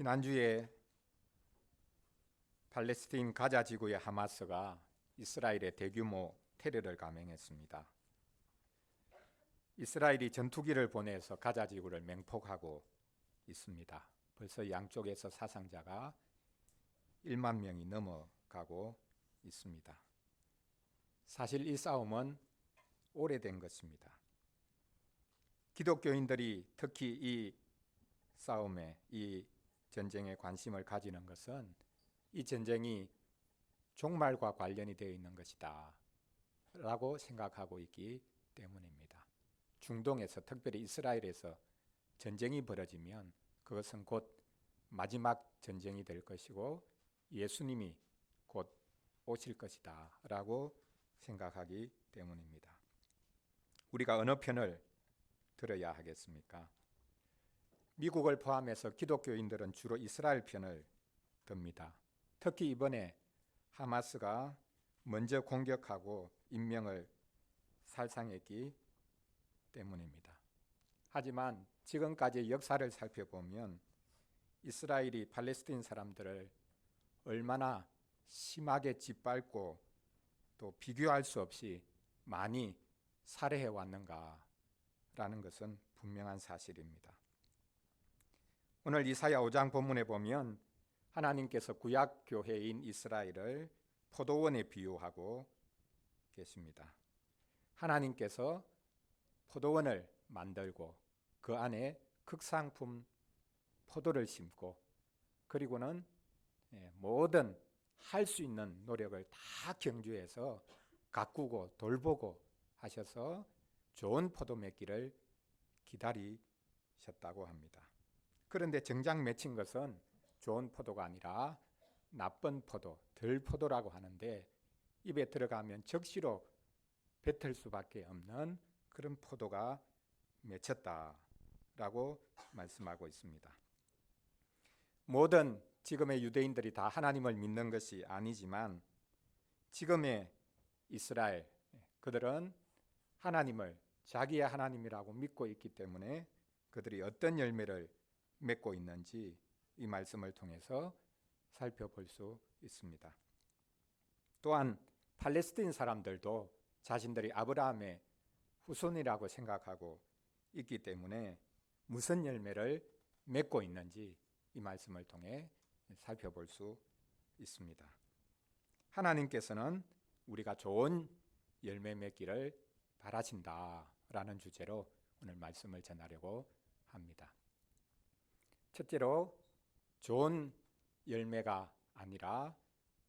지난주에 팔레스타인 가자 지구의 하마스가 이스라엘에 대규모 테러를 감행했습니다. 이스라엘이 전투기를 보내서 가자 지구를 맹폭하고 있습니다. 벌써 양쪽에서 사상자가 1만 명이 넘어가고 있습니다. 사실 이 싸움은 오래된 것입니다. 기독교인들이 특히 이 싸움에, 이 전쟁에 관심을 가지는 것은 이 전쟁이 종말과 관련이 되어 있는 것이다 라고 생각하고 있기 때문입니다. 중동에서, 특별히 이스라엘에서 전쟁이 벌어지면 그것은 곧 마지막 전쟁이 될 것이고 예수님이 곧 오실 것이다 라고 생각하기 때문입니다. 우리가 어느 편을 들어야 하겠습니까? 미국을 포함해서 기독교인들은 주로 이스라엘 편을 듭니다. 특히 이번에 하마스가 먼저 공격하고 인명을 살상했기 때문입니다. 하지만 지금까지의 역사를 살펴보면 이스라엘이 팔레스타인 사람들을 얼마나 심하게 짓밟고 또 비교할 수 없이 많이 살해해 왔는가라는 것은 분명한 사실입니다. 오늘 이사야 5장 본문에 보면 하나님께서 구약 교회인 이스라엘을 포도원에 비유하고 계십니다. 하나님께서 포도원을 만들고 그 안에 극상품 포도를 심고 그리고는 모든 할 수 있는 노력을 다 경주해서 가꾸고 돌보고 하셔서 좋은 포도 맺기를 기다리셨다고 합니다. 그런데 정작 맺힌 것은 좋은 포도가 아니라 나쁜 포도, 덜 포도라고 하는데 입에 들어가면 적시로 뱉을 수밖에 없는 그런 포도가 맺혔다라고 말씀하고 있습니다. 모든 지금의 유대인들이 다 하나님을 믿는 것이 아니지만 지금의 이스라엘, 그들은 하나님을 자기의 하나님이라고 믿고 있기 때문에 그들이 어떤 열매를 맺고 있는지 이 말씀을 통해서 살펴볼 수 있습니다. 또한 팔레스타인 사람들도 자신들이 아브라함의 후손이라고 생각하고 있기 때문에 무슨 열매를 맺고 있는지 이 말씀을 통해 살펴볼 수 있습니다. 하나님께서는 우리가 좋은 열매 맺기를 바라신다라는 주제로 오늘 말씀을 전하려고 합니다. 첫째로 좋은 열매가 아니라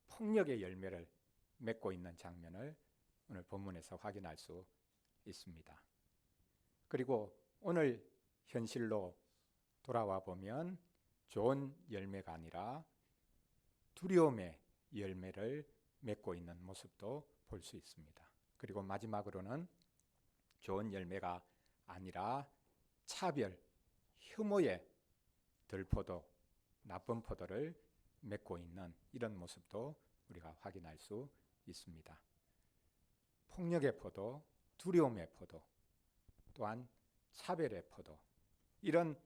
폭력의 열매를 맺고 있는 장면을 오늘 본문에서 확인할 수 있습니다. 그리고 오늘 현실로 돌아와 보면 좋은 열매가 아니라 두려움의 열매를 맺고 있는 모습도 볼 수 있습니다. 그리고 마지막으로는 좋은 열매가 아니라 차별, 혐오의 들포도, 나쁜 포도를 맺고 있는 이런 모습도 우리가 확인할 수 있습니다. 폭력의 포도, 두려움의 포도, 또한 차별의 포도, 이런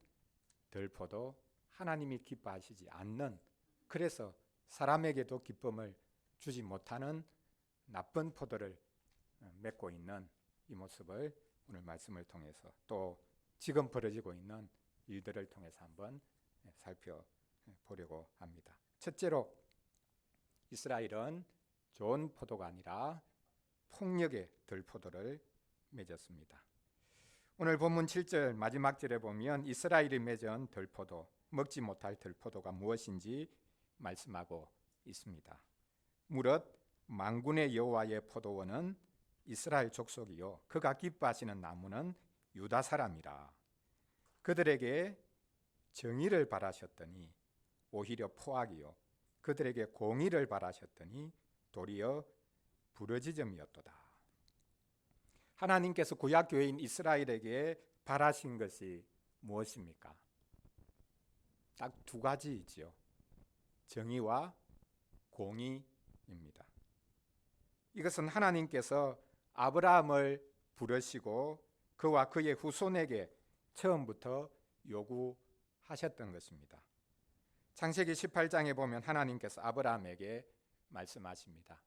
들포도 하나님이 기뻐하시지 않는, 그래서 사람에게도 기쁨을 주지 못하는 나쁜 포도를 맺고 있는 이 모습을 오늘 말씀을 통해서 또 지금 벌어지고 있는 일들을 통해서 한번 살펴보려고 합니다. 첫째로 이스라엘은 좋은 포도가 아니라 폭력의 들포도를 맺었습니다. 오늘 본문 7절 마지막 절에 보면 이스라엘이 맺은 들포도, 먹지 못할 들포도가 무엇인지 말씀하고 있습니다. 무릇 만군의 여호와의 포도원은 이스라엘 족속이요 그가 기뻐하시는 나무는 유다 사람이라. 그들에게 정의를 바라셨더니 오히려 포악이요 그들에게 공의를 바라셨더니 도리어 부르짖음이었도다. 하나님께서 구약 교회인 이스라엘에게 바라신 것이 무엇입니까? 딱 두 가지이지요. 정의와 공의입니다. 이것은 하나님께서 아브라함을 부르시고 그와 그의 후손에게 처음부터 요구하셨던 것입니다. 창세기 18장에 보면 하나님께서 아브라함에게 말씀하십니다.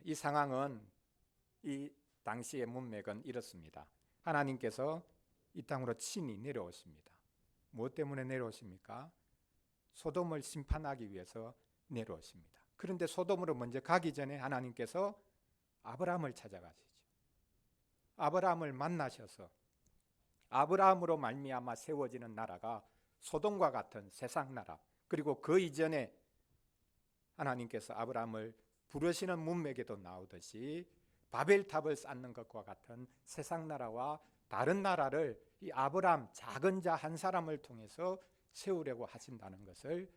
이 상황은 이 당시의 문맥은 이렇습니다. 하나님께서 이 땅으로 친히 내려오십니다. 무엇 때문에 내려오십니까? 소돔을 심판하기 위해서 내려오십니다. 그런데 소돔으로 먼저 가기 전에 하나님께서 아브라함을 찾아가시죠. 아브라함을 만나셔서 아브라함으로 말미암아 세워지는 나라가 소돔과 같은 세상 나라, 그리고 그 이전에 하나님께서 아브라함을 부르시는 문맥에도 나오듯이 바벨탑을 쌓는 것과 같은 세상 나라와 다른 나라를 이 아브라함 작은 자 한 사람을 통해서 세우려고 하신다는 것을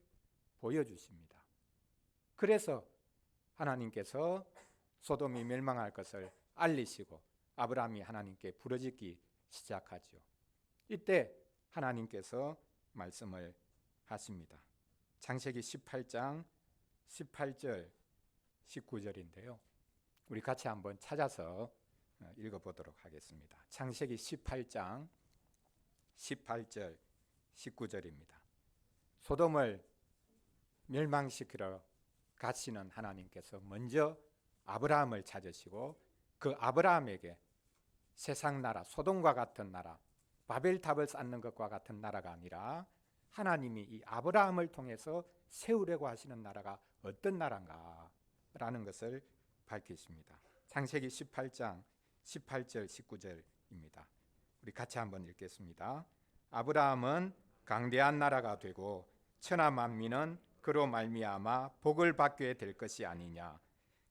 보여주십니다. 그래서 하나님께서 소돔이 멸망할 것을 알리시고 아브라함이 하나님께 부르짖기 시작하죠. 이때 하나님께서 말씀을 하십니다. 창세기 18장 18절 19절인데요. 우리 같이 한번 찾아서 읽어보도록 하겠습니다. 창세기 18장 18절 19절입니다. 소돔을 멸망시키러 가시는 하나님께서 먼저 아브라함을 찾으시고 그 아브라함에게 세상 나라, 소돔과 같은 나라, 바벨탑을 쌓는 것과 같은 나라가 아니라 하나님이 이 아브라함을 통해서 세우려고 하시는 나라가 어떤 나라인가 라는 것을 밝히십니다. 창세기 18장 18절 19절입니다. 우리 같이 한번 읽겠습니다. 아브라함은 강대한 나라가 되고 천하 만민은 그로 말미암아 복을 받게 될 것이 아니냐.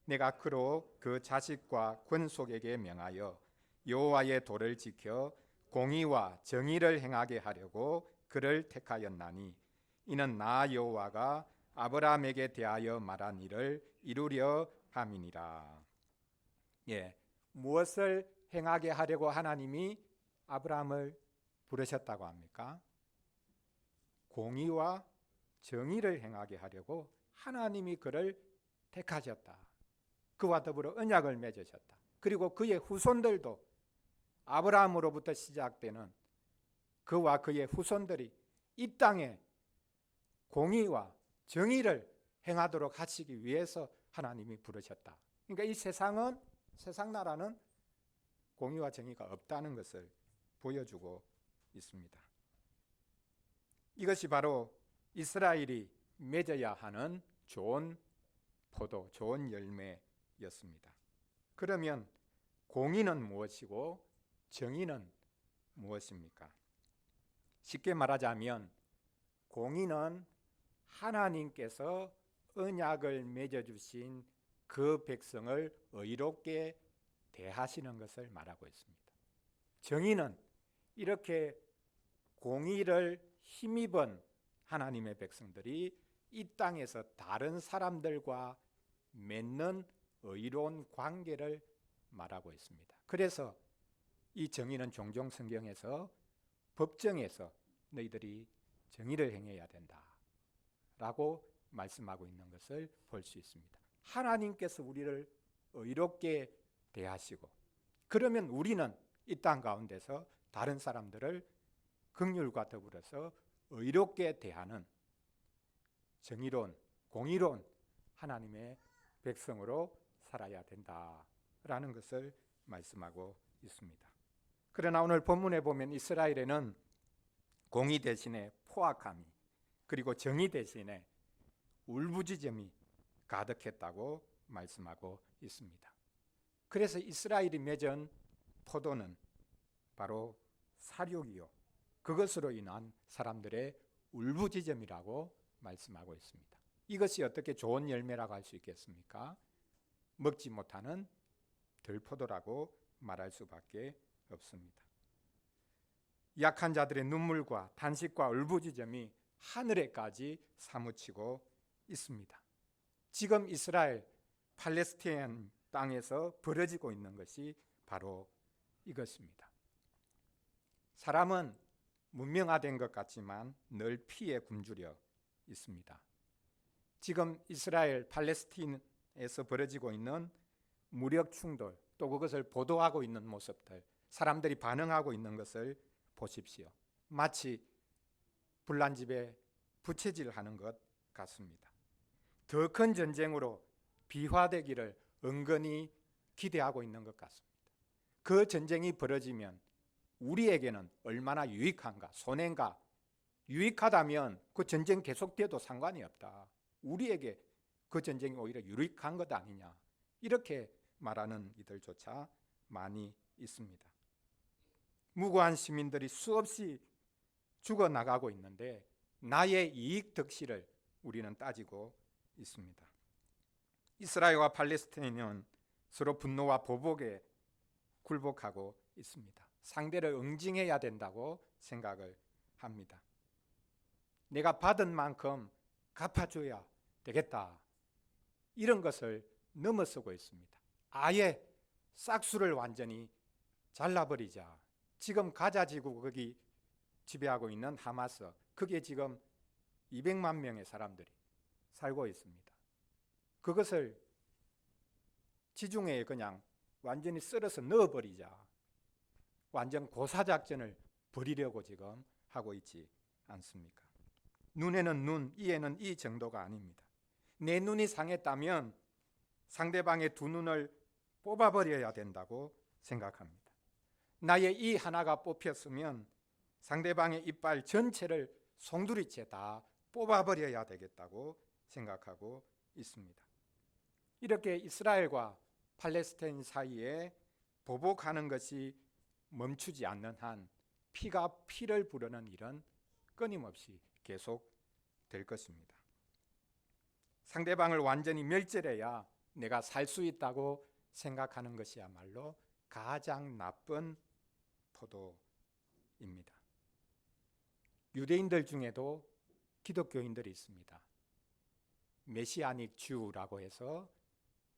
내가 그로 그 자식과 권속에게 명하여 여호와의 도를 지켜 공의와 정의를 행하게 하려고 그를 택하였나니 이는 나 여호와가 아브라함에게 대하여 말한 일을 이루려 함이니라. 무엇을 행하게 하려고 하나님이 아브라함을 부르셨다고 합니까? 공의와 정의를 행하게 하려고 하나님이 그를 택하셨다. 그와 더불어 언약을 맺으셨다. 그리고 그의 후손들도 아브라함으로부터 시작되는 그와 그의 후손들이 이 땅에 공의와 정의를 행하도록 하시기 위해서 하나님이 부르셨다. 그러니까 이 세상 나라는 공의와 정의가 없다는 것을 보여주고 있습니다. 이것이 바로 이스라엘이 맺어야 하는 좋은 포도, 좋은 열매였습니다. 그러면 공의는 무엇이고 정의는 무엇입니까? 쉽게 말하자면 공의는 하나님께서 언약을 맺어주신 그 백성을 의롭게 대하시는 것을 말하고 있습니다. 정의는 이렇게 공의를 힘입은 하나님의 백성들이 이 땅에서 다른 사람들과 맺는 의로운 관계를 말하고 있습니다. 그래서 이 정의는 종종 성경에서 법정에서 너희들이 정의를 행해야 된다 라고 말씀하고 있는 것을 볼 수 있습니다. 하나님께서 우리를 의롭게 대하시고 그러면 우리는 이 땅 가운데서 다른 사람들을 긍휼과 더불어서 의롭게 대하는 정의로운 공의로운 하나님의 백성으로 살아야 된다라는 것을 말씀하고 있습니다. 그러나 오늘 본문에 보면 이스라엘에는 공의 대신에 포악함이 그리고 정의 대신에 울부짖음이 가득했다고 말씀하고 있습니다. 그래서 이스라엘이 맺은 포도는 바로 사륙이요 그것으로 인한 사람들의 울부짖음이라고 말씀하고 있습니다. 이것이 어떻게 좋은 열매라고 할 수 있겠습니까? 먹지 못하는 들포도라고 말할 수밖에 없습니다. 약한 자들의 눈물과 탄식과 울부짖음이 하늘에까지 사무치고 있습니다. 지금 이스라엘 팔레스타인 땅에서 벌어지고 있는 것이 바로 이것입니다. 사람은 문명화된 것 같지만 늘 피에 굶주려 있습니다. 지금 이스라엘 팔레스타인에서 벌어지고 있는 무력 충돌 또 그것을 보도하고 있는 모습들 사람들이 반응하고 있는 것을 보십시오. 마치 불난 집에 부채질하는 것 같습니다. 더 큰 전쟁으로 비화되기를 은근히 기대하고 있는 것 같습니다. 그 전쟁이 벌어지면 우리에게는 얼마나 유익한가, 손해인가. 유익하다면 그 전쟁 계속돼도 상관이 없다. 우리에게 그 전쟁이 오히려 유익한 것 아니냐. 이렇게 말하는 이들조차 많이 있습니다. 무고한 시민들이 수없이 죽어나가고 있는데 나의 이익 득실을 우리는 따지고 있습니다. 이스라엘과 팔레스타인은 서로 분노와 보복에 굴복하고 있습니다. 상대를 응징해야 된다고 생각을 합니다. 내가 받은 만큼 갚아줘야 되겠다. 이런 것을 넘어서고 있습니다. 아예 싹수를 완전히 잘라버리자. 지금 가자 지구 거기 지배하고 있는 하마스, 그게 지금 200만 명의 사람들이 살고 있습니다. 그것을 지중해에 그냥 완전히 썰어서 넣어버리자. 완전 고사작전을 벌이려고 지금 하고 있지 않습니까? 눈에는 눈, 이에는 이 정도가 아닙니다. 내 눈이 상했다면 상대방의 두 눈을 뽑아버려야 된다고 생각합니다. 나의 이 하나가 뽑혔으면 상대방의 이빨 전체를 송두리째 다 뽑아버려야 되겠다고 생각하고 있습니다. 이렇게 이스라엘과 팔레스타인 사이에 보복하는 것이 멈추지 않는 한 피가 피를 부르는 일은 끊임없이 계속 될 것입니다. 상대방을 완전히 멸절해야 내가 살 수 있다고 생각하는 것이야말로 가장 나쁜 포도입니다. 유대인들 중에도 기독교인들이 있습니다. 메시아닉 주라고 해서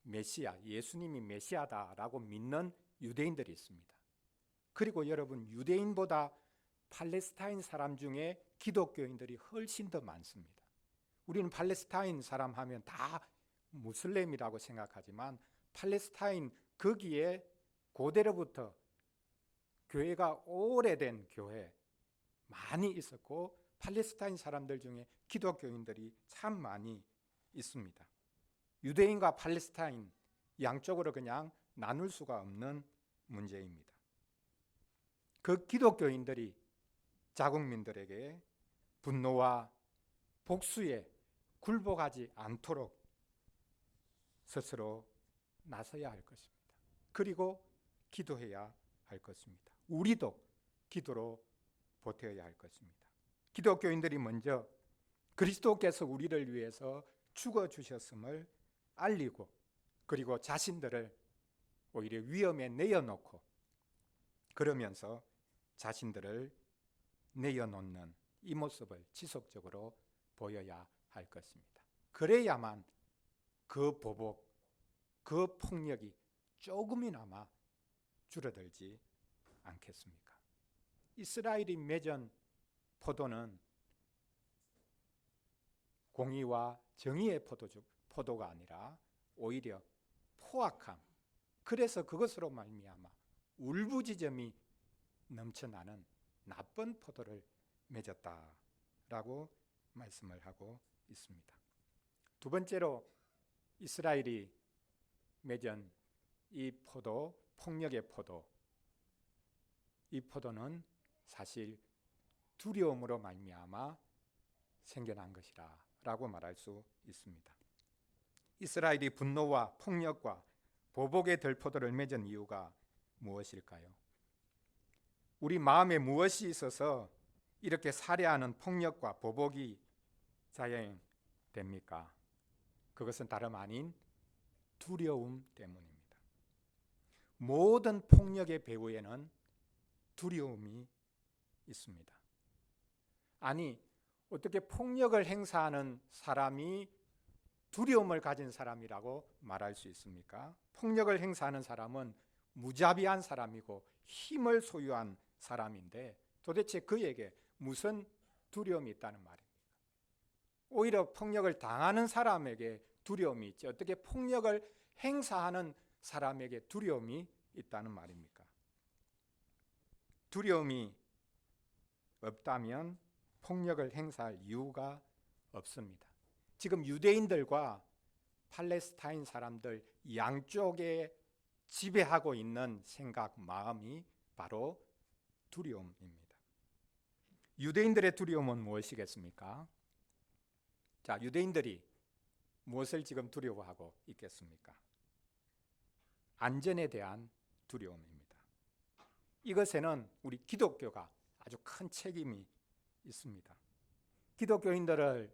메시아, 예수님이 메시아다라고 믿는 유대인들이 있습니다. 그리고 여러분, 유대인보다 팔레스타인 사람 중에 기독교인들이 훨씬 더 많습니다. 우리는 팔레스타인 사람 하면 다 무슬림이라고 생각하지만 팔레스타인 거기에 고대로부터 교회가 오래된 교회 많이 있었고 팔레스타인 사람들 중에 기독교인들이 참 많이 있습니다. 유대인과 팔레스타인 양쪽으로 그냥 나눌 수가 없는 문제입니다. 그 기독교인들이 자국민들에게 분노와 복수에 굴복하지 않도록 스스로 나서야 할 것입니다. 그리고 기도해야 할 것입니다. 우리도 기도로 보태어야 할 것입니다. 기독교인들이 먼저 그리스도께서 우리를 위해서 죽어주셨음을 알리고 그리고 자신들을 오히려 위험에 내어놓고 그러면서 자신들을 내어놓는 이 모습을 지속적으로 보여야 할 것입니다. 그래야만 그 보복, 그 폭력이 조금이나마 줄어들지 않겠습니까? 이스라엘이 맺은 포도는 공의와 정의의 포도가 아니라 오히려 포악함, 그래서 그것으로 말미암아 울부짖음이 넘쳐나는 나쁜 포도를 맺었다라고 말씀을 하고 있습니다. 두 번째로 이스라엘이 맺은 이 포도, 폭력의 포도, 이 포도는 사실 두려움으로 말미암아 생겨난 것이라 라고 말할 수 있습니다. 이스라엘이 분노와 폭력과 보복의 들포도를 맺은 이유가 무엇일까요? 우리 마음에 무엇이 있어서 이렇게 살해하는 폭력과 보복이 자행됩니까? 그것은 다름 아닌 두려움 때문입니다. 모든 폭력의 배후에는 두려움이 있습니다. 아니, 어떻게 폭력을 행사하는 사람이 두려움을 가진 사람이라고 말할 수 있습니까? 폭력을 행사하는 사람은 무자비한 사람이고 힘을 소유한 사람인데 도대체 그에게 무슨 두려움이 있다는 말입니까? 오히려 폭력을 당하는 사람에게 두려움이 있지 어떻게 폭력을 행사하는 사람에게 두려움이 있다는 말입니까? 두려움이 없다면 폭력을 행사할 이유가 없습니다. 지금 유대인들과 팔레스타인 사람들 양쪽에 지배하고 있는 생각, 마음이 바로 두려움입니다. 유대인들의 두려움은 무엇이겠습니까? 자, 유대인들이 무엇을 지금 두려워하고 있겠습니까? 안전에 대한 두려움입니다. 이것에는 우리 기독교가 아주 큰 책임이 있습니다. 기독교인들은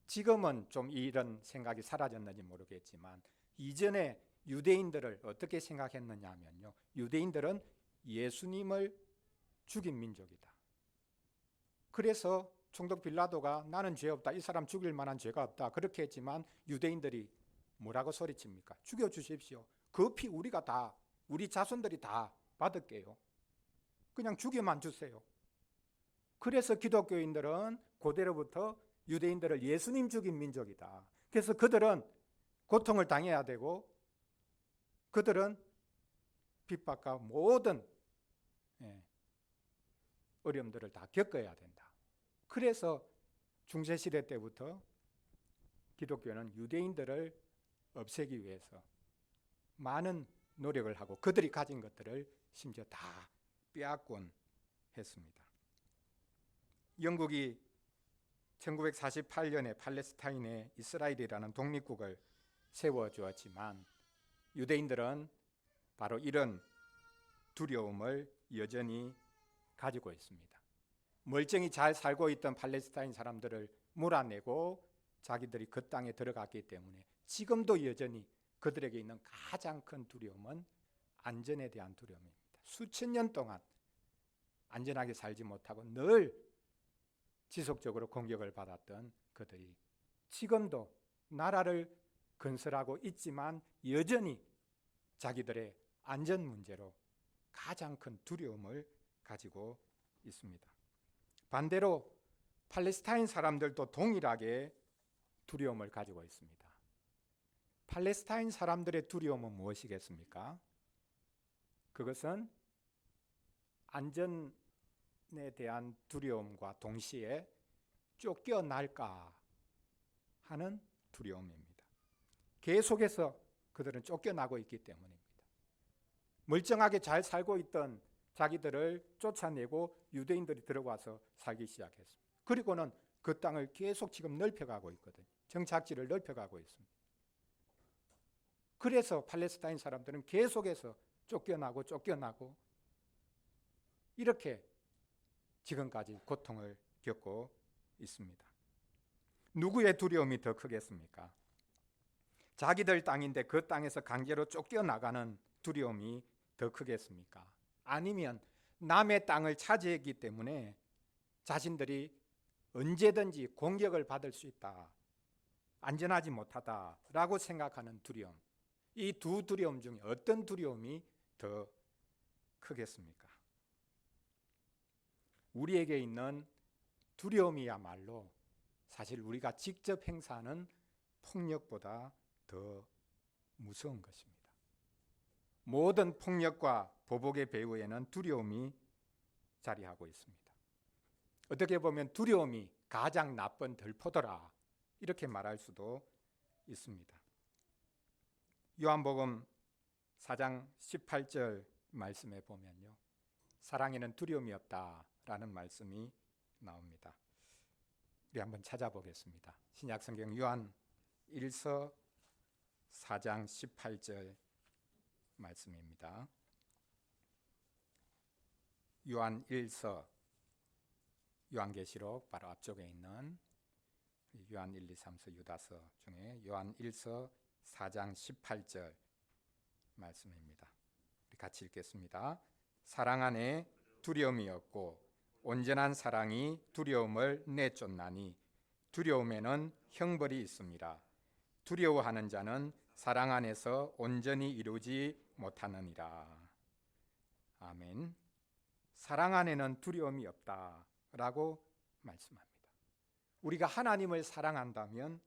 지금은 좀 이런 생각이 사라졌는지 모르겠지만 이전에 유대인들을 어떻게 생각했느냐 하면요, 유대인들은 예수님을 죽인 민족이다. 그래서 총독 빌라도가 나는 죄 없다, 이 사람 죽일 만한 죄가 없다 그렇게 했지만 유대인들이 뭐라고 소리칩니까? 죽여주십시오. 그 피 우리가 다, 우리 자손들이 다 받을게요. 그냥 죽여만 주세요. 그래서 기독교인들은 고대로부터 유대인들을 예수님 죽인 민족이다. 그래서 그들은 고통을 당해야 되고 그들은 핍박과 모든 어려움들을 다 겪어야 된다. 그래서 중세시대 때부터 기독교는 유대인들을 없애기 위해서 많은 노력을 하고 그들이 가진 것들을 심지어 다 빼앗곤 했습니다. 영국이 1948년에 팔레스타인에 이스라엘이라는 독립국을 세워주었지만 유대인들은 바로 이런 두려움을 여전히 가지고 있습니다. 멀쩡히 잘 살고 있던 팔레스타인 사람들을 몰아내고 자기들이 그 땅에 들어갔기 때문에 지금도 여전히 그들에게 있는 가장 큰 두려움은 안전에 대한 두려움입니다. 수천 년 동안 안전하게 살지 못하고 늘 지속적으로 공격을 받았던 그들이 지금도 나라를 건설하고 있지만 여전히 자기들의 안전 문제로 가장 큰 두려움을 가지고 있습니다. 반대로 팔레스타인 사람들도 동일하게 두려움을 가지고 있습니다. 팔레스타인 사람들의 두려움은 무엇이겠습니까? 그것은 안전에 대한 두려움과 동시에 쫓겨날까 하는 두려움입니다. 계속해서 그들은 쫓겨나고 있기 때문입니다. 멀쩡하게 잘 살고 있던 자기들을 쫓아내고 유대인들이 들어와서 살기 시작했습니다. 그리고는 그 땅을 계속 지금 넓혀가고 있거든요. 정착지를 넓혀가고 있습니다. 그래서 팔레스타인 사람들은 계속해서 쫓겨나고 이렇게 지금까지 고통을 겪고 있습니다. 누구의 두려움이 더 크겠습니까? 자기들 땅인데 그 땅에서 강제로 쫓겨나가는 두려움이 더 크겠습니까? 아니면 남의 땅을 차지했기 때문에 자신들이 언제든지 공격을 받을 수 있다, 안전하지 못하다라고 생각하는 두려움, 이 두 두려움 중에 어떤 두려움이 더 크겠습니까? 우리에게 있는 두려움이야말로 사실 우리가 직접 행사하는 폭력보다 더 무서운 것입니다. 모든 폭력과 보복의 배후에는 두려움이 자리하고 있습니다. 어떻게 보면 두려움이 가장 나쁜 들포더라 이렇게 말할 수도 있습니다. 요한복음 4장 18절 말씀에 보면요, 사랑에는 두려움이 없다라는 말씀이 나옵니다. 우리 한번 찾아보겠습니다. 신약성경 요한 1서 4장 18절 말씀입니다. 요한 1서, 요한계시록 바로 앞쪽에 있는 요한 1, 2, 3서 유다서 중에 요한 1서 4장 18절 말씀입니다. 우리 같이 읽겠습니다. 사랑 안에 두려움이 없고 온전한 사랑이 두려움을 내쫓나니 두려움에는 형벌이 있습니다. 두려워하는 자는 사랑 안에서 온전히 이루지 못하느니라. 아멘. 사랑 안에는 두려움이 없다라고 말씀합니다. 우리가 하나님을 사랑한다면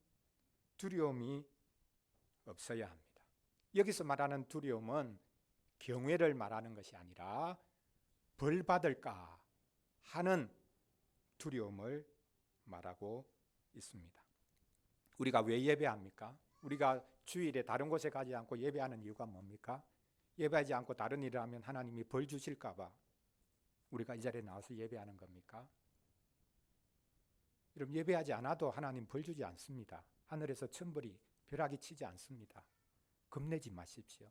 두려움이 없어야 합니다. 여기서 말하는 두려움은 경외를 말하는 것이 아니라 벌 받을까 하는 두려움을 말하고 있습니다. 우리가 왜 예배합니까? 우리가 주일에 다른 곳에 가지 않고 예배하는 이유가 뭡니까? 예배하지 않고 다른 일을 하면 하나님이 벌 주실까 봐 우리가 이 자리에 나와서 예배하는 겁니까? 여러분, 예배하지 않아도 하나님 벌 주지 않습니다. 하늘에서 천벌이 벼락이 치지 않습니다. 겁내지 마십시오.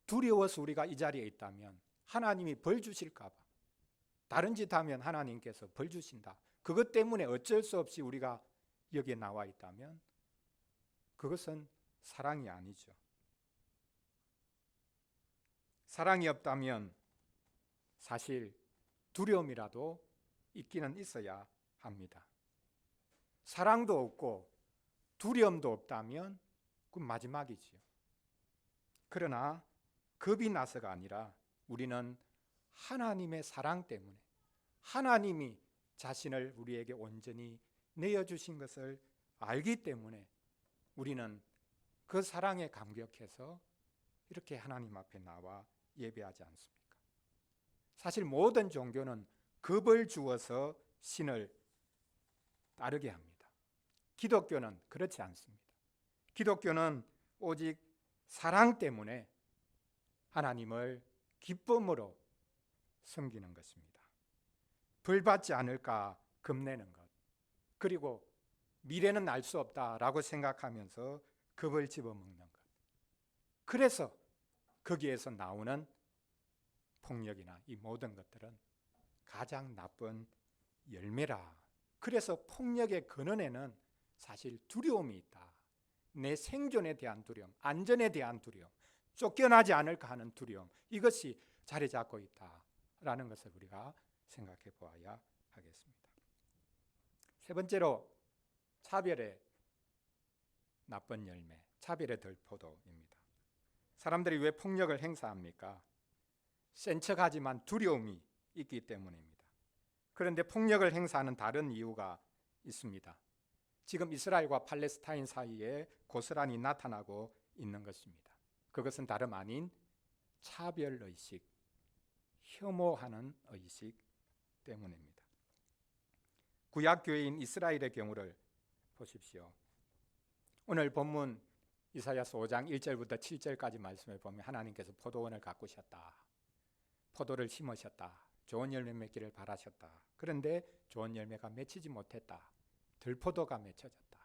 두려워서 우리가 이 자리에 있다면 하나님이 벌 주실까 봐 다른 짓 하면 하나님께서 벌 주신다. 그것 때문에 어쩔 수 없이 우리가 여기에 나와 있다면 그것은 사랑이 아니죠. 사랑이 없다면 사실 두려움이라도 있기는 있어야 합니다. 사랑도 없고 두려움도 없다면 그건 마지막이지요. 그러나 겁이 나서가 아니라 우리는 하나님의 사랑 때문에 하나님이 자신을 우리에게 온전히 내어주신 것을 알기 때문에 우리는 그 사랑에 감격해서 이렇게 하나님 앞에 나와 예배하지 않습니까? 사실 모든 종교는 겁을 주어서 신을 따르게 합니다. 기독교는 그렇지 않습니다. 기독교는 오직 사랑 때문에 하나님을 기쁨으로 섬기는 것입니다. 벌 받지 않을까 겁내는 것, 그리고 미래는 알 수 없다라고 생각하면서 겁을 집어먹는 것. 그래서 거기에서 나오는 폭력이나 이 모든 것들은 가장 나쁜 열매라. 그래서 폭력의 근원에는 사실 두려움이 있다. 내 생존에 대한 두려움, 안전에 대한 두려움, 쫓겨나지 않을까 하는 두려움, 이것이 자리 잡고 있다라는 것을 우리가 생각해 보아야 하겠습니다. 세 번째로 차별의 나쁜 열매, 차별의 들포도입니다. 사람들이 왜 폭력을 행사합니까? 센 척하지만 두려움이 있기 때문입니다. 그런데 폭력을 행사하는 다른 이유가 있습니다. 지금 이스라엘과 팔레스타인 사이에 고스란히 나타나고 있는 것입니다. 그것은 다름 아닌 차별의식, 혐오하는 의식 때문입니다. 구약교회인 이스라엘의 경우를 보십시오. 오늘 본문 이사야서 5장 1절부터 7절까지 말씀을 보면 하나님께서 포도원을 가꾸셨다. 포도를 심으셨다. 좋은 열매 맺기를 바라셨다. 그런데 좋은 열매가 맺히지 못했다. 들포도가 맺혀졌다.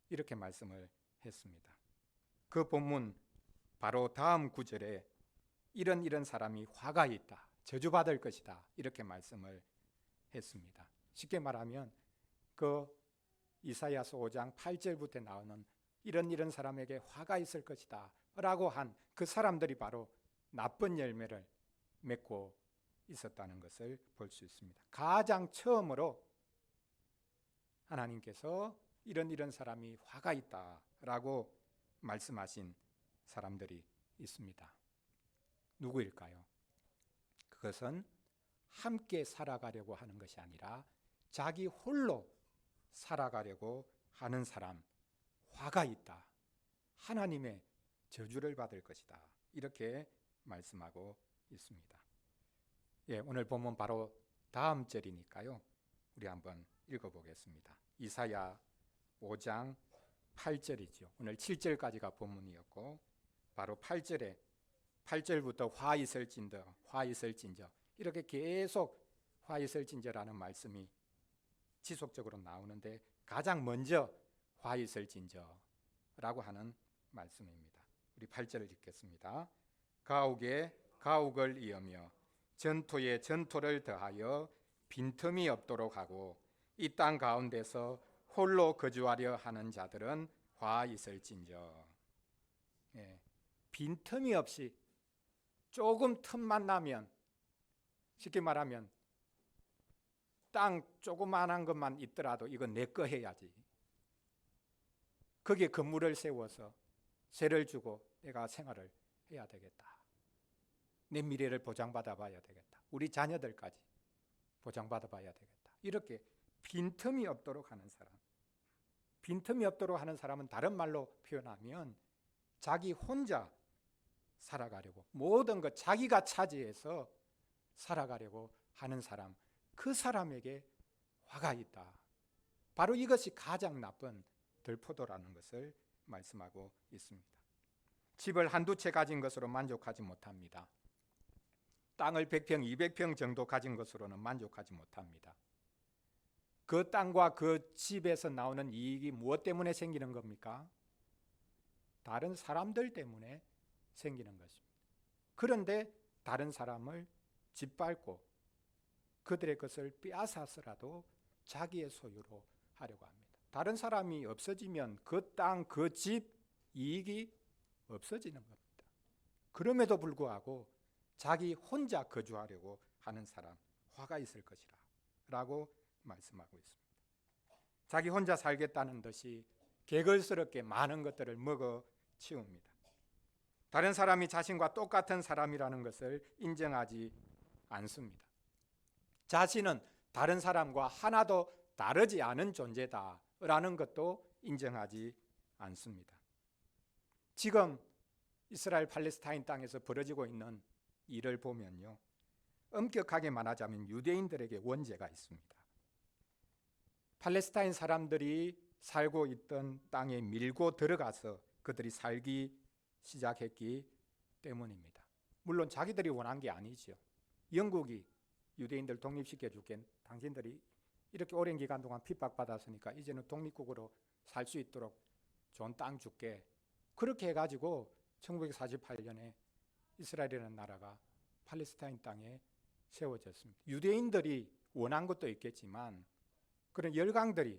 이렇게 말씀을 했습니다. 그 본문 바로 다음 구절에 이런 사람이 화가 있다. 저주받을 것이다. 이렇게 말씀을 했습니다. 쉽게 말하면 그 이사야서 5장 8절부터 나오는 이런 사람에게 화가 있을 것이다 라고 한 그 사람들이 바로 나쁜 열매를 맺고 있었다는 것을 볼 수 있습니다. 가장 처음으로 하나님께서 이런 사람이 화가 있다라고 말씀하신 사람들이 있습니다. 누구일까요? 그것은 함께 살아가려고 하는 것이 아니라 자기 홀로 살아가려고 하는 사람, 화가 있다. 하나님의 저주를 받을 것이다. 이렇게 말씀하고 있습니다. 오늘 본문 바로 다음 절이니까요. 우리 한번 읽어보겠습니다. 이사야 5장 8절이죠. 오늘 7절까지가 본문이었고 바로 8절부터 화 있을진저 이렇게 계속 화 있을진저라는 말씀이 지속적으로 나오는데 가장 먼저 화 있을진저라고 하는 말씀입니다. 우리 8절을 읽겠습니다. 가옥에 가옥을 이으며 전토에 전토를 더하여 빈틈이 없도록 하고 이 땅 가운데서 홀로 거주하려 하는 자들은 화 있을진저. 빈틈이 없이 조금 틈만 나면, 쉽게 말하면 땅 조그만한 것만 있더라도 이건 내 거 해야지. 거기에 건물을 세워서 세를 주고 내가 생활을 해야 되겠다. 내 미래를 보장받아 봐야 되겠다. 우리 자녀들까지 보장받아 봐야 되겠다. 이렇게 빈틈이 없도록 하는 사람. 빈틈이 없도록 하는 사람은 다른 말로 표현하면 자기 혼자 살아가려고, 모든 것 자기가 차지해서 살아가려고 하는 사람, 그 사람에게 화가 있다. 바로 이것이 가장 나쁜 들포도라는 것을 말씀하고 있습니다. 집을 한두 채 가진 것으로 만족하지 못합니다. 땅을 100평, 200평 정도 가진 것으로는 만족하지 못합니다. 그 땅과 그 집에서 나오는 이익이 무엇 때문에 생기는 겁니까? 다른 사람들 때문에 생기는 것입니다. 그런데 다른 사람을 짓밟고 그들의 것을 빼앗아서라도 자기의 소유로 하려고 합니다. 다른 사람이 없어지면 그 땅, 그 집 이익이 없어지는 겁니다. 그럼에도 불구하고 자기 혼자 거주하려고 하는 사람, 화가 있을 것이라 라고 말씀하고 있습니다. 자기 혼자 살겠다는 듯이 개걸스럽게 많은 것들을 먹어 치웁니다. 다른 사람이 자신과 똑같은 사람이라는 것을 인정하지 않습니다. 자신은 다른 사람과 하나도 다르지 않은 존재다라는 것도 인정하지 않습니다. 지금 이스라엘 팔레스타인 땅에서 벌어지고 있는 일을 보면요, 엄격하게 말하자면 유대인들에게 원죄가 있습니다. 팔레스타인 사람들이 살고 있던 땅에 밀고 들어가서 그들이 살기 시작했기 때문입니다. 물론 자기들이 원한 게 아니죠. 영국이 유대인들 독립시켜 줄게, 당신들이 이렇게 오랜 기간 동안 핍박받았으니까 이제는 독립국으로 살 수 있도록 좋은 땅 줄게. 그렇게 해가지고 1948년에 이스라엘이라는 나라가 팔레스타인 땅에 세워졌습니다. 유대인들이 원한 것도 있겠지만 그런 열강들이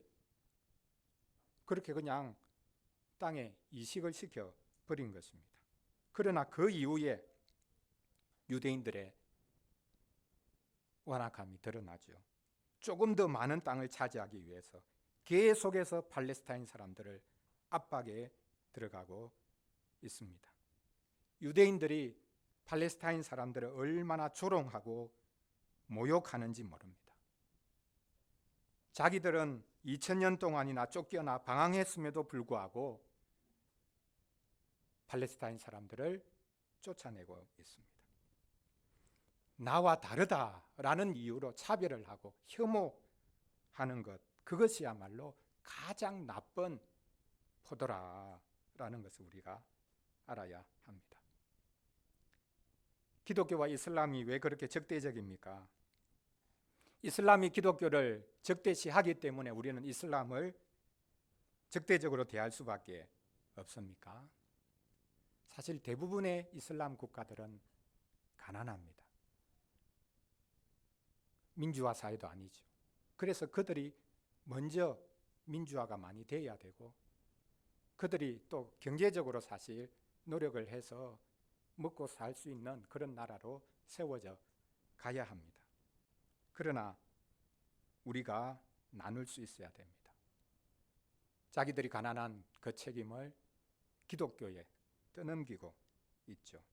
그렇게 그냥 땅에 이식을 시켜 버린 것입니다. 그러나 그 이후에 유대인들의 완악함이 드러나죠. 조금 더 많은 땅을 차지하기 위해서 계속해서 팔레스타인 사람들을 압박에 들어가고 있습니다. 유대인들이 팔레스타인 사람들을 얼마나 조롱하고 모욕하는지 모릅니다. 자기들은 2000년 동안이나 쫓겨나 방황했음에도 불구하고 팔레스타인 사람들을 쫓아내고 있습니다. 나와 다르다라는 이유로 차별을 하고 혐오하는 것, 그것이야말로 가장 나쁜 포도라라는 것을 우리가 알아야 합니다. 기독교와 이슬람이 왜 그렇게 적대적입니까? 이슬람이 기독교를 적대시하기 때문에 우리는 이슬람을 적대적으로 대할 수밖에 없습니까? 사실 대부분의 이슬람 국가들은 가난합니다. 민주화 사회도 아니죠. 그래서 그들이 먼저 민주화가 많이 돼야 되고 그들이 또 경제적으로 사실 노력을 해서 먹고 살 수 있는 그런 나라로 세워져 가야 합니다. 그러나 우리가 나눌 수 있어야 됩니다. 자기들이 가난한 그 책임을 기독교에 떠넘기고 있죠.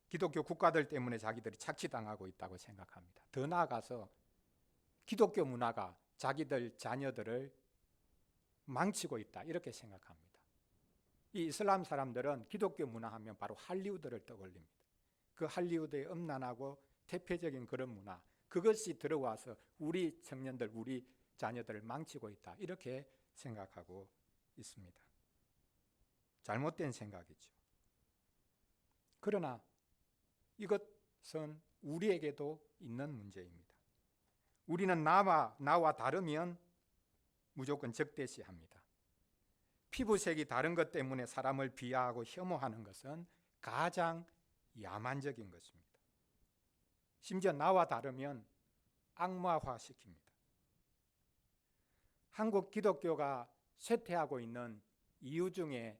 기독교 국가들 때문에 자기들이 착취당하고 있다고 생각합니다. 더 나아가서 기독교 문화가 자기들 자녀들을 망치고 있다 이렇게 생각합니다. 이 이슬람 사람들은 기독교 문화하면 바로 할리우드를 떠올립니다. 그 할리우드의 음란하고 대표적인 그런 문화, 그것이 들어와서 우리 청년들, 우리 자녀들을 망치고 있다 이렇게 생각하고 있습니다. 잘못된 생각이죠. 그러나 이것은 우리에게도 있는 문제입니다. 우리는 나와 다르면 무조건 적대시합니다. 피부색이 다른 것 때문에 사람을 비하하고 혐오하는 것은 가장 야만적인 것입니다. 심지어 나와 다르면 악마화시킵니다. 한국 기독교가 쇠퇴하고 있는 이유 중에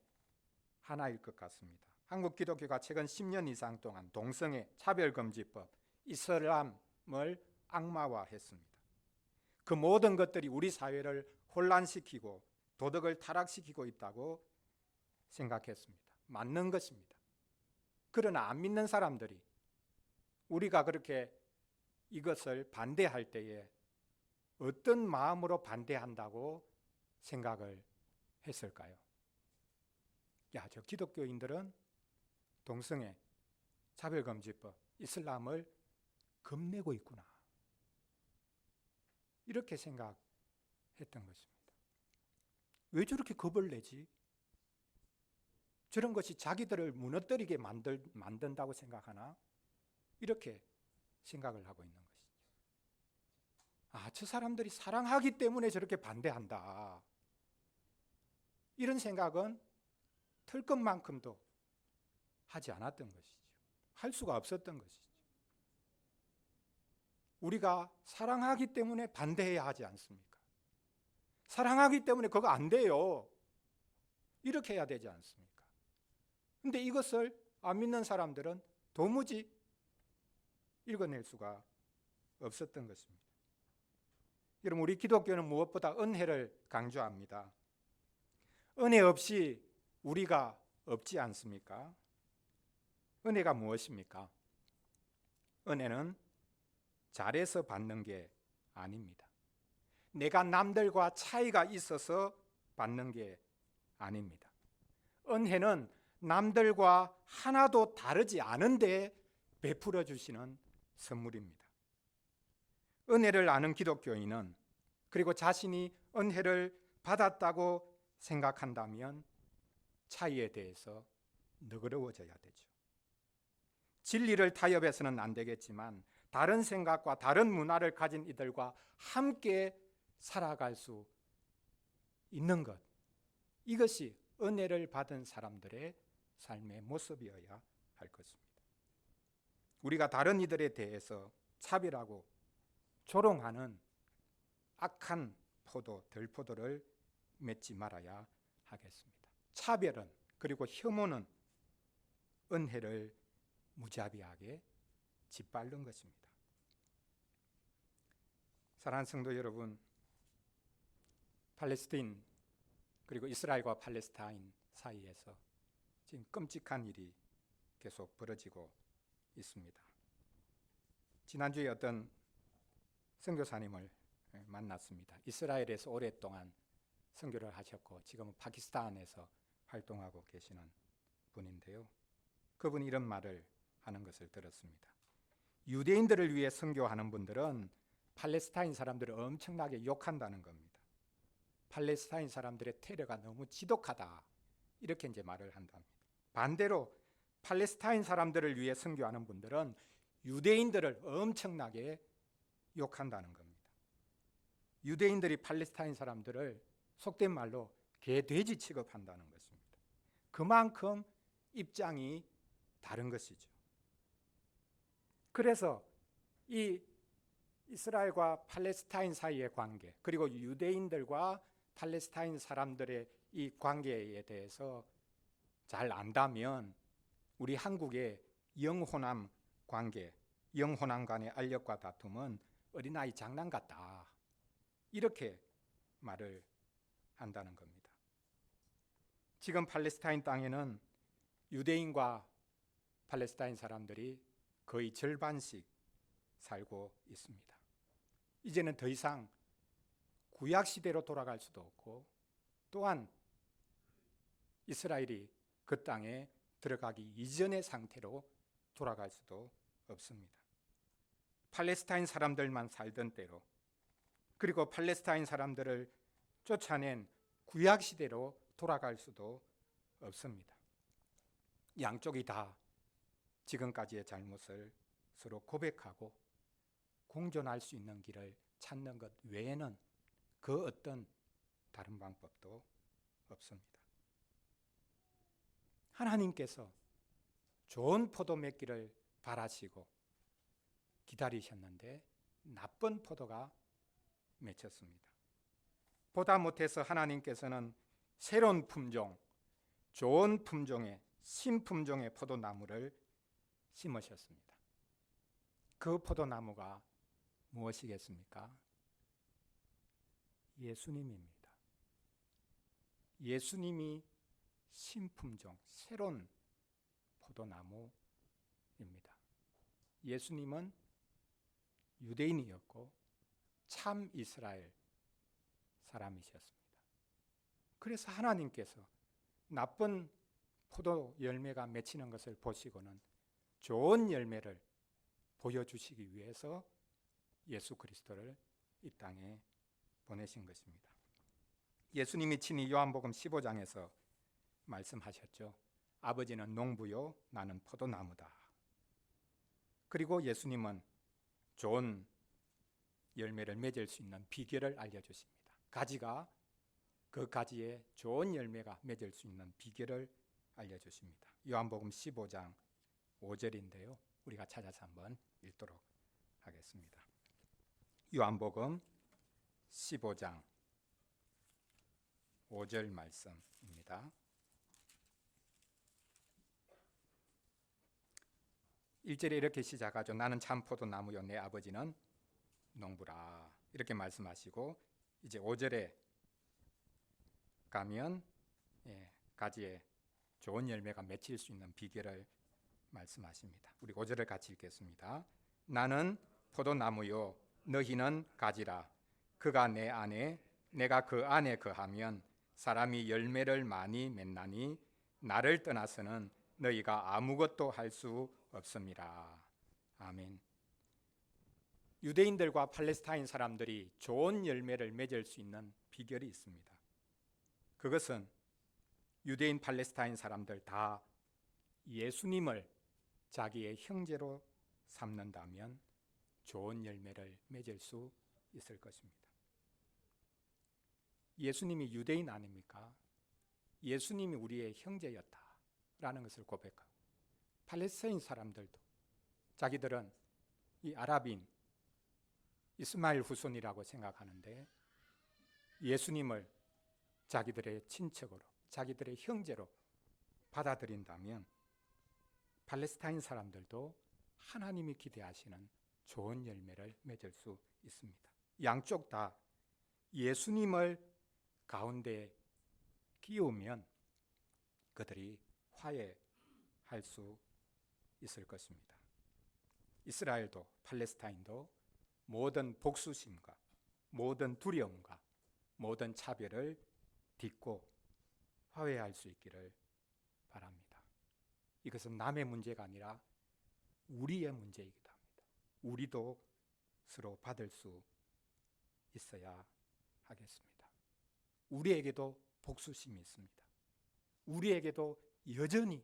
하나일 것 같습니다. 한국 기독교가 최근 10년 이상 동안 동성애, 차별금지법, 이슬람을 악마화했습니다. 그 모든 것들이 우리 사회를 혼란시키고 도덕을 타락시키고 있다고 생각했습니다. 맞는 것입니다. 그러나 안 믿는 사람들이 우리가 그렇게 이것을 반대할 때에 어떤 마음으로 반대한다고 생각을 했을까요? 야, 저 기독교인들은 동성애, 차별금지법, 이슬람을 겁내고 있구나. 이렇게 생각했던 것입니다. 왜 저렇게 겁을 내지? 저런 것이 자기들을 무너뜨리게 만든다고 생각하나? 이렇게 생각을 하고 있는 것이죠. 저 사람들이 사랑하기 때문에 저렇게 반대한다. 이런 생각은 틀 것만큼도 하지 않았던 것이죠. 할 수가 없었던 것이죠. 우리가 사랑하기 때문에 반대해야 하지 않습니까? 사랑하기 때문에 그거 안 돼요. 이렇게 해야 되지 않습니까? 근데 이것을 안 믿는 사람들은 도무지 읽어낼 수가 없었던 것입니다. 여러분, 우리 기독교는 무엇보다 은혜를 강조합니다. 은혜 없이 우리가 없지 않습니까? 은혜가 무엇입니까? 은혜는 잘해서 받는 게 아닙니다. 내가 남들과 차이가 있어서 받는 게 아닙니다. 은혜는 남들과 하나도 다르지 않은데 베풀어 주시는 선물입니다. 은혜를 아는 기독교인은, 그리고 자신이 은혜를 받았다고 생각한다면 차이에 대해서 너그러워져야 되죠. 진리를 타협해서는 안 되겠지만 다른 생각과 다른 문화를 가진 이들과 함께 살아갈 수 있는 것, 이것이 은혜를 받은 사람들의 삶의 모습이어야 할 것입니다. 우리가 다른 이들에 대해서 차별하고 조롱하는 악한 포도, 들포도를 맺지 말아야 하겠습니다. 차별은, 그리고 혐오는 은혜를 무자비하게 짓밟는 것입니다. 사랑하는 성도 여러분, 팔레스타인 그리고 이스라엘과 팔레스타인 사이에서 지금 끔찍한 일이 계속 벌어지고 있습니다. 지난주에 어떤 선교사님을 만났습니다. 이스라엘에서 오랫동안 선교를 하셨고 지금은 파키스탄에서 활동하고 계시는 분인데요. 그분이 이런 말을 하는 것을 들었습니다. 유대인들을 위해 선교하는 분들은 팔레스타인 사람들을 엄청나게 욕한다는 겁니다. 팔레스타인 사람들의 테러가 너무 지독하다, 이렇게 이제 말을 한답니다. 반대로 팔레스타인 사람들을 위해 선교하는 분들은 유대인들을 엄청나게 욕한다는 겁니다. 유대인들이 팔레스타인 사람들을 속된 말로 개돼지 취급한다는 것입니다. 그만큼 입장이 다른 것이죠. 그래서 이 이스라엘과 팔레스타인 사이의 관계, 그리고 유대인들과 팔레스타인 사람들의 이 관계에 대해서 잘 안다면 우리 한국의 영호남 관계, 영호남 간의 알력과 다툼은 어린아이 장난 같다, 이렇게 말을 한다는 겁니다. 지금 팔레스타인 땅에는 유대인과 팔레스타인 사람들이 거의 절반씩 살고 있습니다. 이제는 더 이상 구약 시대로 돌아갈 수도 없고, 또한 이스라엘이 그 땅에 들어가기 이전의 상태로 돌아갈 수도 없습니다. 팔레스타인 사람들만 살던 때로, 그리고 팔레스타인 사람들을 쫓아낸 구약 시대로 돌아갈 수도 없습니다. 양쪽이 다 지금까지의 잘못을 서로 고백하고 공존할 수 있는 길을 찾는 것 외에는 그 어떤 다른 방법도 없습니다. 하나님께서 좋은 포도 맺기를 바라시고 기다리셨는데 나쁜 포도가 맺혔습니다. 보다 못해서 하나님께서는 새로운 품종, 좋은 품종의 신품종의 포도나무를 심으셨습니다. 그 포도나무가 무엇이겠습니까? 예수님입니다. 예수님이 신품종, 새로운 포도나무입니다. 예수님은 유대인이었고 참 이스라엘 사람이셨습니다. 그래서 하나님께서 나쁜 포도 열매가 맺히는 것을 보시고는 좋은 열매를 보여주시기 위해서 예수 그리스도를 이 땅에 보내신 것입니다. 예수님이 친히 요한복음 15장에서 말씀하셨죠. 아버지는 농부요, 나는 포도나무다. 그리고 예수님은 좋은 열매를 맺을 수 있는 비결을 알려주십니다. 가지가 그 가지에 좋은 열매가 맺을 수 있는 비결을 알려주십니다. 요한복음 15장 5절인데요. 우리가 찾아서 한번 읽도록 하겠습니다. 요한복음 15장 5절 말씀입니다. 1절에 이렇게 시작하죠. 나는 참 포도나무요 내 아버지는 농부라. 이렇게 말씀하시고 이제 5절에 가면 가지에 좋은 열매가 맺힐 수 있는 비결을 말씀하십니다. 우리 5절을 같이 읽겠습니다. 나는 포도나무요 너희는 가지라. 그가 내 안에 내가 그 안에 거하면 사람이 열매를 많이 맺나니 나를 떠나서는 너희가 아무것도 할 수 없습니다. 아멘. 유대인들과 팔레스타인 사람들이 좋은 열매를 맺을 수 있는 비결이 있습니다. 그것은 유대인 팔레스타인 사람들 다 예수님을 자기의 형제로 삼는다면 좋은 열매를 맺을 수 있을 것입니다. 예수님이 유대인 아닙니까? 예수님이 우리의 형제였다라는 것을 고백하고 팔레스타인 사람들도 자기들은 이 아랍인 이스마엘 후손이라고 생각하는데 예수님을 자기들의 친척으로 자기들의 형제로 받아들인다면 팔레스타인 사람들도 하나님이 기대하시는 좋은 열매를 맺을 수 있습니다. 양쪽 다 예수님을 가운데 끼우면 그들이 화해할 수 있을 것입니다. 이스라엘도 팔레스타인도 모든 복수심과 모든 두려움과 모든 차별을 딛고 화해할 수 있기를 바랍니다. 이것은 남의 문제가 아니라 우리의 문제이기도 합니다. 우리도 서로 받을 수 있어야 하겠습니다. 우리에게도 복수심이 있습니다. 우리에게도 여전히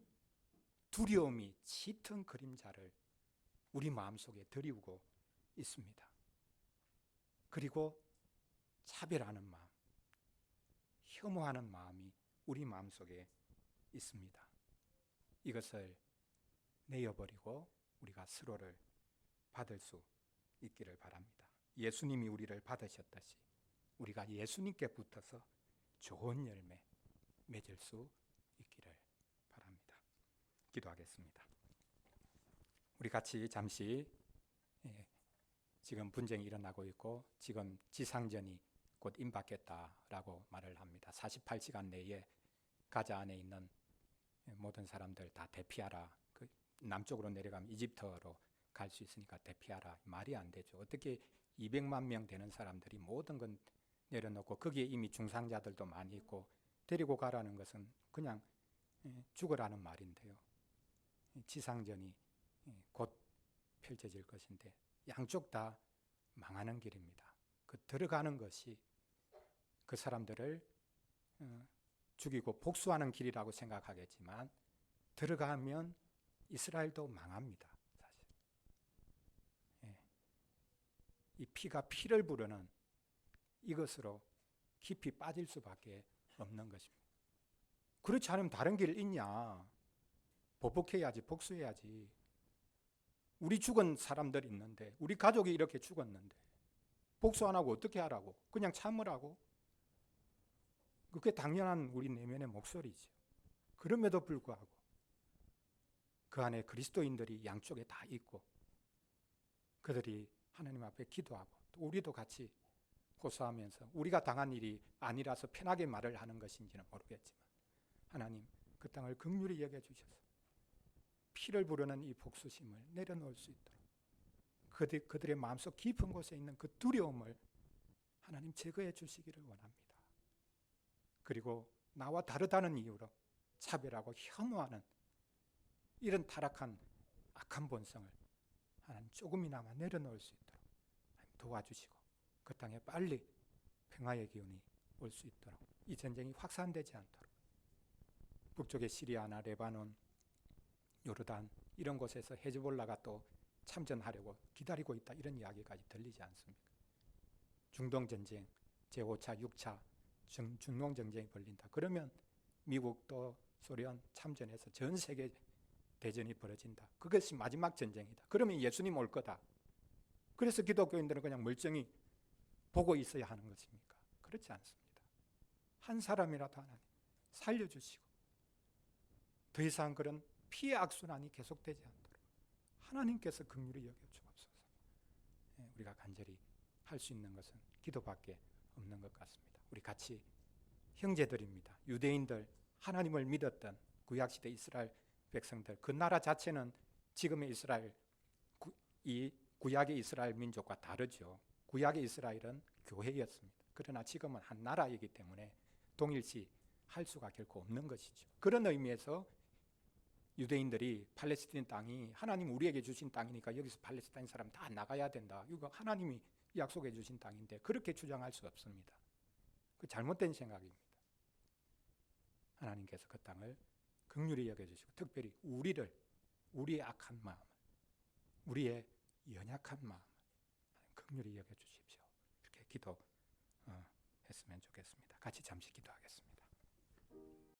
두려움이 짙은 그림자를 우리 마음속에 드리우고 있습니다. 그리고 차별하는 마음, 혐오하는 마음이 우리 마음속에 있습니다. 이것을 내어버리고 우리가 서로를 받을 수 있기를 바랍니다. 예수님이 우리를 받으셨듯이 우리가 예수님께 붙어서 좋은 열매 맺을 수 있기를 바랍니다. 기도하겠습니다. 우리 같이 잠시 지금 분쟁이 일어나고 있고 지금 지상전이 곧 임박했다라고 말을 합니다. 48시간 내에 가자 안에 있는 모든 사람들 다 대피하라. 그 남쪽으로 내려가면 이집트로 갈 수 있으니까 대피하라. 말이 안 되죠. 어떻게 200만 명 되는 사람들이 모든 건 내려놓고 거기에 이미 중상자들도 많이 있고 데리고 가라는 것은 그냥 죽으라는 말인데요. 지상전이 곧 펼쳐질 것인데 양쪽 다 망하는 길입니다. 그 들어가는 것이 그 사람들을 죽이고 복수하는 길이라고 생각하겠지만 들어가면 이스라엘도 망합니다. 사실. 이 피가 피를 부르는 이것으로 깊이 빠질 수밖에 없는 것입니다. 그렇지 않으면 다른 길 있냐? 보복해야지, 복수해야지. 우리 죽은 사람들이 있는데 우리 가족이 이렇게 죽었는데 복수 안 하고 어떻게 하라고? 그냥 참으라고? 그게 당연한 우리 내면의 목소리죠. 그럼에도 불구하고 그 안에 그리스도인들이 양쪽에 다 있고 그들이 하나님 앞에 기도하고 또 우리도 같이 호소하면서 우리가 당한 일이 아니라서 편하게 말을 하는 것인지는 모르겠지만 하나님 그 땅을 긍휼히 여겨주셔서 피를 부르는 이 복수심을 내려놓을 수 있도록 그들의 마음속 깊은 곳에 있는 그 두려움을 하나님 제거해 주시기를 원합니다. 그리고 나와 다르다는 이유로 차별하고 혐오하는 이런 타락한 악한 본성을 하나님 조금이나마 내려놓을 수 있도록 하나님 도와주시고 그 땅에 빨리 평화의 기운이 올 수 있도록, 이 전쟁이 확산되지 않도록, 북쪽의 시리아나 레바논, 요르단 이런 곳에서 헤즈볼라가 또 참전하려고 기다리고 있다, 이런 이야기까지 들리지 않습니까? 중동 전쟁, 제5차, 6차 중동 전쟁이 벌린다. 그러면 미국도 소련 참전해서 전 세계 대전이 벌어진다. 그것이 마지막 전쟁이다. 그러면 예수님 올 거다. 그래서 기독교인들은 그냥 멀쩡히 보고 있어야 하는 것입니까? 그렇지 않습니다. 한 사람이라도 하나님 살려주시고 더 이상 그런 피해 악순환이 계속되지 않도록 하나님께서 긍휼히 여겨주옵소서. 우리가 간절히 할 수 있는 것은 기도밖에 없는 것 같습니다. 우리 같이 형제들입니다. 유대인들, 하나님을 믿었던 구약시대 이스라엘 백성들, 그 나라 자체는 지금의 이스라엘, 이 구약의 이스라엘 민족과 다르죠. 구약의 이스라엘은 교회였습니다. 그러나 지금은 한 나라이기 때문에 동일시 할 수가 결코 없는 것이죠. 그런 의미에서 유대인들이 팔레스타인 땅이 하나님 우리에게 주신 땅이니까 여기서 팔레스타인 사람 다 나가야 된다, 이거 하나님이 약속해 주신 땅인데, 그렇게 주장할 수 없습니다. 그 잘못된 생각입니다. 하나님께서 그 땅을 긍휼히 여겨주시고 특별히 우리의 악한 마음, 우리의 연약한 마음 긍휼히 여겨주십시오. 이렇게 기도했으면 좋겠습니다. 같이 잠시 기도하겠습니다.